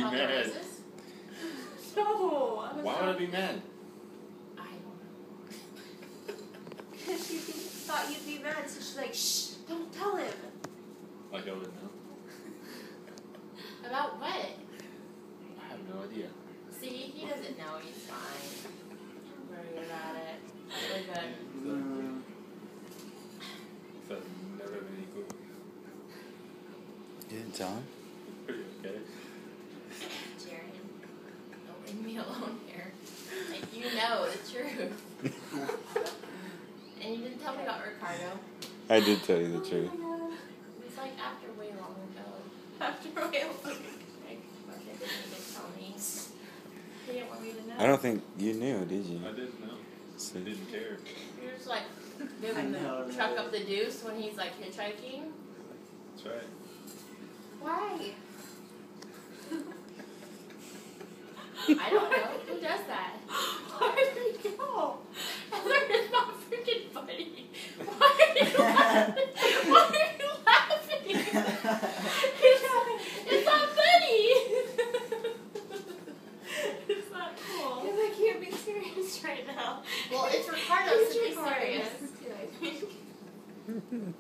about the mad? roses? No. Why would I be mad? I don't know. Because she thought you'd be mad, so she's like, shh, don't tell him. Like I would know. About what? I have no idea. See, he doesn't know. He's fine. Don't worry about it. We're good. So never been any cool. You didn't tell him? Pretty okay. Jared, don't leave me alone here. Like, you know the truth. And you didn't tell me about Ricardo. I did tell you the truth. It was like after way long ago. After a while. Like, but they didn't tell me. He didn't want me to know. I don't think you knew, did you? I didn't know. So, I didn't care. He was like moving the truck up the deuce when he's like hitchhiking. That's right. Why? I don't know. Who does that? Where did we go? Heather is not freaking funny. Why are you laughing? Why are you laughing? It's not funny. It's not cool. Because I can't be serious right now. Well, it's Ricardo, so be It's serious. recording.